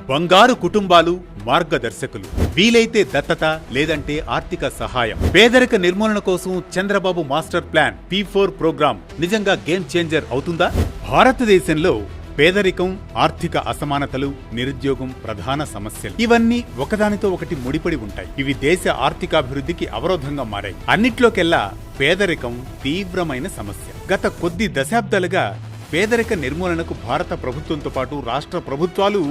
బంగారు కుటుంబాలు మార్గదర్శకులు. వీలైతే దత్తత, లేదంటే ఆర్థిక సహాయం. పేదరిక నిర్మూలన కోసం Chandrababu master plan P4 program నిజంగా గేమ్ చేంజర్ అవుతుందా? భారతదేశంలో పేదరికం, ఆర్థిక అసమానతలు, నిరుద్యోగం ప్రధాన సమస్యలు. ఇవన్నీ ఒకదానితో ఒకటి ముడిపడి ఉంటాయి. ఇవి దేశ ఆర్థికాభివృద్ధికి అవరోధంగా మారాయి. అన్నిట్లోకెల్లా పేదరికం తీవ్రమైన సమస్య. గత కొద్ది దశాబ్దాలుగా పేదరిక నిర్మూలనకు భారత ప్రభుత్వంతో పాటు రాష్ట్ర ప్రభుత్వాలు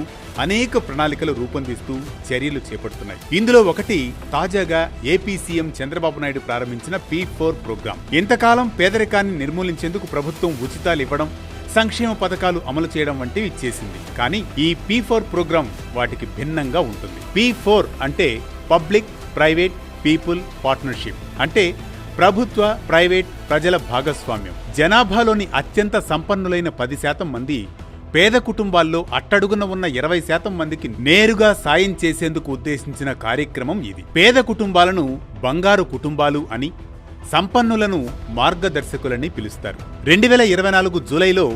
అనేక ప్రణాళికలు రూపొందిస్తూ చర్యలు చేపడుతున్నాయి. ఇందులో ఒకటి తాజాగా ఏపీ సీఎం చంద్రబాబు నాయుడు ప్రారంభించిన P4 ప్రోగ్రాం. ఇంతకాలం పేదరికాన్ని నిర్మూలించేందుకు ప్రభుత్వం ఉచితాలు ఇవ్వడం, సంక్షేమ పథకాలు అమలు చేయడం వంటివి చేసింది. కానీ ఈ P4 ప్రోగ్రాం వాటికి భిన్నంగా ఉంటుంది. P4 అంటే పబ్లిక్ ప్రైవేట్ పీపుల్ పార్ట్నర్షిప్. అంటే ప్రభుత్వ, ప్రైవేట్, ప్రజల భాగస్వామ్యం. జనాభాలోని అత్యంత సంపన్నులైన 10% మంది, పేద కుటుంబాల్లో అట్టడుగున ఉన్న 20% మందికి నేరుగా సాయం చేసేందుకు ఉద్దేశించిన కార్యక్రమం ఇది. పేద కుటుంబాలను బంగారు కుటుంబాలు అని, సంపన్నులను మార్గదర్శకులని పిలుస్తారు. 2024 జూలైలో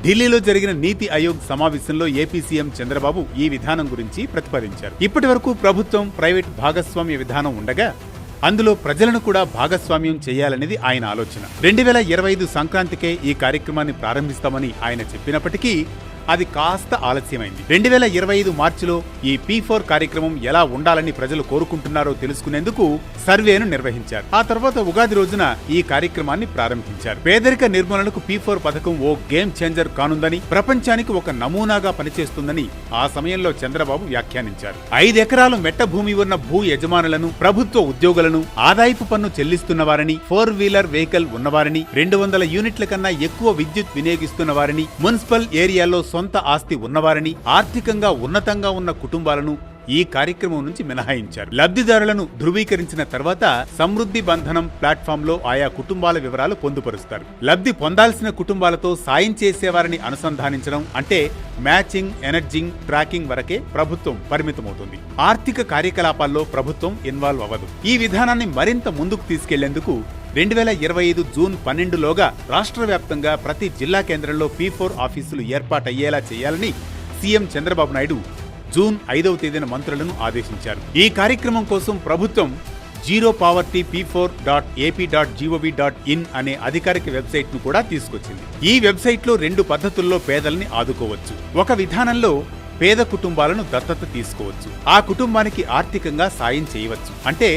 ఢిల్లీలో జరిగిన నీతి ఆయోగ్ సమావేశంలో ఏపీ సీఎం చంద్రబాబు ఈ విధానం గురించి ప్రతిపాదించారు. ఇప్పటివరకు ప్రభుత్వం, ప్రైవేట్ భాగస్వామ్య విధానం ఉండగా అందులో ప్రజలను కూడా భాగస్వామ్యం చేయాలనేది ఆయన ఆలోచన. 2025 సంక్రాంతికే ఈ కార్యక్రమాన్ని ప్రారంభిస్తామని ఆయన చెప్పినప్పటికీ అది కాస్త ఆలస్యమైంది. 2025 మార్చిలో ఈ P4 కార్యక్రమం ఎలా ఉండాలని ప్రజలు కోరుకుంటున్నారో తెలుసుకునేందుకు సర్వేను నిర్వహించారు. ఆ తర్వాత ఉగాది రోజున ఈ కార్యక్రమాన్ని ప్రారంభించారు. పేదరిక నిర్మూలనకు P4 పథకం ఓ గేమ్ చేంజర్ కానుందని, ప్రపంచానికి ఒక నమూనాగా పనిచేస్తుందని ఆ సమయంలో చంద్రబాబు వ్యాఖ్యానించారు. 5 ఎకరాలు మెట్ట భూమి ఉన్న భూ యజమానులను, ప్రభుత్వ ఉద్యోగులను, ఆదాయపు పన్ను చెల్లిస్తున్న వారిని, 4 వీలర్ వెహికల్ ఉన్నవారిని, 200 యూనిట్ల కన్నా ఎక్కువ విద్యుత్ వినియోగిస్తున్న వారిని, మున్సిపల్ ఏరియాలో సొంత ఆస్తి ఉన్నవారిని, ఆర్థికంగా ఉన్నతంగా ఉన్న కుటుంబాలను ఈ కార్యక్రమం నుంచి మినహాయించారు. లబ్ధిదారులను ధృవీకరించిన తర్వాత సమృద్ధి బంధనం ప్లాట్ఫామ్లో ఆయా కుటుంబాల వివరాలు పొందుపరుస్తారు. లబ్ధి పొందాల్సిన కుటుంబాలతో సాయం చేసేవారిని అనుసంధానించడం, అంటే మ్యాచింగ్, ఎనర్జింగ్, ట్రాకింగ్ వరకే ప్రభుత్వం పరిమితమవుతుంది. ఆర్థిక కార్యకలాపాల్లో ప్రభుత్వం ఇన్వాల్వ్ అవ్వదు. ఈ విధానాన్ని మరింత ముందుకు తీసుకెళ్లేందుకు 2025 జూన్ 12లోగా రాష్ట్ర వ్యాప్తంగా ప్రతి జిల్లా కేంద్రంలో P4 ఆఫీసులు ఏర్పాటయ్యేలా చేయాలని సీఎం చంద్రబాబు నాయుడు జూన్ 5వ తేదీన మంత్రులను ఆదేశించారు. ఈ కార్యక్రమం కోసం ప్రభుత్వం zeropovertyp4.ap.gov.in అనే అధికారిక వెబ్సైట్ ను కూడా తీసుకొచ్చింది. ఈ వెబ్సైట్ లో 2 పద్ధతుల్లో పేదల్ని ఆదుకోవచ్చు. ఒక విధానంలో పేద కుటుంబాలను దత్తత తీసుకోవచ్చు. ఆ కుటుంబానికి ఆర్థికంగా సాయం చేయవచ్చు. అంటే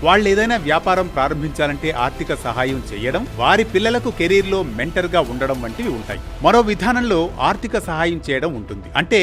వాళ్ళేదైనా వ్యాపారం ప్రారంభించాలంటే ఆర్థిక సహాయం చేయడం, వారి పిల్లలకు కెరీర్లో మెంటర్గా ఉండడం వంటివి ఉంటాయి. మరో విధానంలో ఆర్థిక సహాయం చేయడం ఉంటుంది. అంటే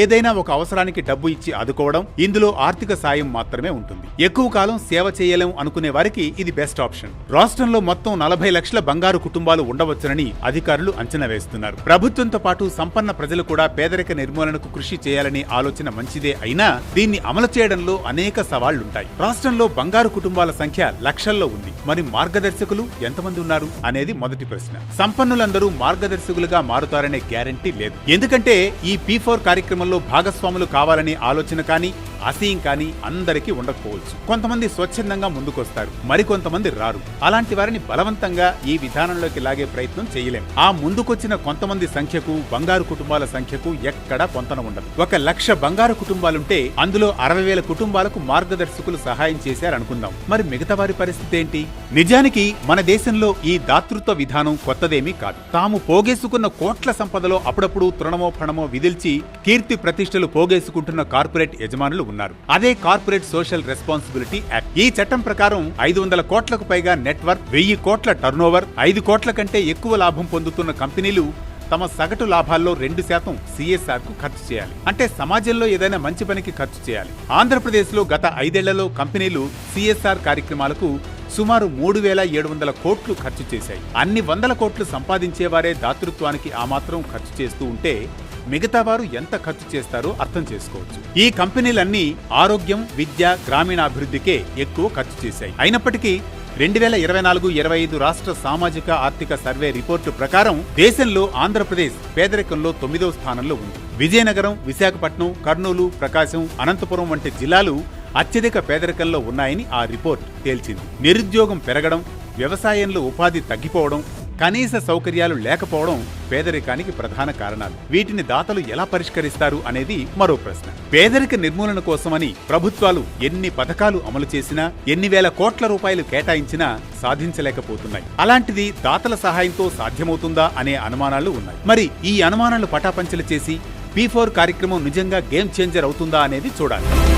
ఏదైనా ఒక అవసరానికి డబ్బు ఇచ్చి ఆదుకోవడం. ఇందులో ఆర్థిక సాయం మాత్రమే ఉంటుంది. ఎక్కువ కాలం సేవ చేయలేం అనుకునే వారికి ఇది బెస్ట్ ఆప్షన్. రాష్ట్రంలో మొత్తం 40 లక్షల బంగారు కుటుంబాలు ఉండవచ్చునని అధికారులు అంచనా వేస్తున్నారు. ప్రభుత్వంతో పాటు సంపన్న ప్రజలు కూడా పేదరిక నిర్మూలనకు కృషి చేయాలనే ఆలోచన మంచిదే అయినా దీన్ని అమలు చేయడంలో అనేక సవాళ్లుంటాయి. రాష్ట్రంలో బంగారు కుటుంబాల సంఖ్య లక్షల్లో ఉంది. మరి మార్గదర్శకులు ఎంతమంది ఉన్నారు అనేది మొదటి ప్రశ్న. సంపన్నులందరూ మార్గదర్శకులుగా మారుతారనే గ్యారంటీ లేదు. ఎందుకంటే ఈ P4 కార్యక్రమంలో భాగస్వాములు కావాలనే ఆలోచన కానీ, ఆశయం కానీ అందరికీ ఉండకపోవచ్చు. కొంతమంది స్వచ్ఛందంగా ముందుకొస్తారు, మరికొంతమంది రారు. అలాంటి వారిని బలవంతంగా ఈ విధానంలోకి లాగే ప్రయత్నం చేయలేం. ఆ ముందుకొచ్చిన కొంతమంది సంఖ్యకు, బంగారు కుటుంబాల సంఖ్యకు ఎక్కడా పొంతన ఉండదు. 1 లక్ష బంగారు కుటుంబాలుంటే అందులో 60,000 కుటుంబాలకు మార్గదర్శకులు సహాయం చేశారనుకుందాం. మరి మిగతా వారి పరిస్థితి ఏంటి? నిజానికి మన దేశంలో ఈ దాతృత్వ విధానం కొత్తదేమీ కాదు. తాము పోగేసుకున్న కోట్ల సంపదలో అప్పుడప్పుడు తృణమో ఫణమో విదిల్చి కీర్తి ప్రతిష్టలు పోగేసుకుంటున్న కార్పొరేట్ యజమానులు ఉన్నారు. అదే కార్పొరేట్ సోషల్ రెస్పాన్సిబిలిటీ యాక్ట్. ఈ చట్టం ప్రకారం 500 కోట్లకు పైగా నెట్వర్క్, 1000 కోట్ల టర్నోవర్, 5 కోట్ల కంటే ఎక్కువ లాభం పొందుతున్న కంపెనీలు తమ సగటు లాభాల్లో 2% CSR కు ఖర్చు చేయాలి. అంటే సమాజంలో ఏదైనా మంచి పనికి ఖర్చు చేయాలి. ఆంధ్రప్రదేశ్లో గత 5 ఏళ్లలో కంపెనీలు CSR కార్యక్రమాలకు సుమారు 3,700 కోట్లు ఖర్చు చేశాయి. అన్ని 100 కోట్లు సంపాదించేవారే దాతృత్వానికి ఆ మాత్రం ఖర్చు చేస్తూ ఉంటే మిగతా వారు ఎంత ఖర్చు చేస్తారో అర్థం చేసుకోవచ్చు. ఈ కంపెనీలన్నీ ఆరోగ్యం, విద్య, గ్రామీణాభివృద్ధికే ఎక్కువ ఖర్చు చేశాయి. అయినప్పటికీ 2024-25 రాష్ట్ర సామాజిక ఆర్థిక సర్వే రిపోర్టు ప్రకారం దేశంలో ఆంధ్రప్రదేశ్ పేదరికంలో 9వ స్థానంలో ఉంది. విజయనగరం, విశాఖపట్నం, కర్నూలు, ప్రకాశం, అనంతపురం వంటి జిల్లాలు అత్యధిక పేదరికంలో ఉన్నాయని ఆ రిపోర్ట్ తేల్చింది. నిరుద్యోగం పెరగడం, వ్యవసాయంలో ఉపాధి తగ్గిపోవడం, కనీస సౌకర్యాలు లేకపోవడం పేదరికానికి ప్రధాన కారణాలు. వీటిని దాతలు ఎలా పరిష్కరిస్తారు అనేది మరో ప్రశ్న. పేదరిక నిర్మూలన కోసమని ప్రభుత్వాలు ఎన్ని పథకాలు అమలు చేసినా, ఎన్ని వేల కోట్ల రూపాయలు కేటాయించినా సాధించలేకపోతున్నాయి. అలాంటిది దాతల సహాయంతో సాధ్యమవుతుందా అనే అనుమానాలు ఉన్నాయి. మరి ఈ అనుమానాలు పటాపంచలు చేసి P4 కార్యక్రమం నిజంగా గేమ్ చేంజర్ అవుతుందా అనేది చూడాలి.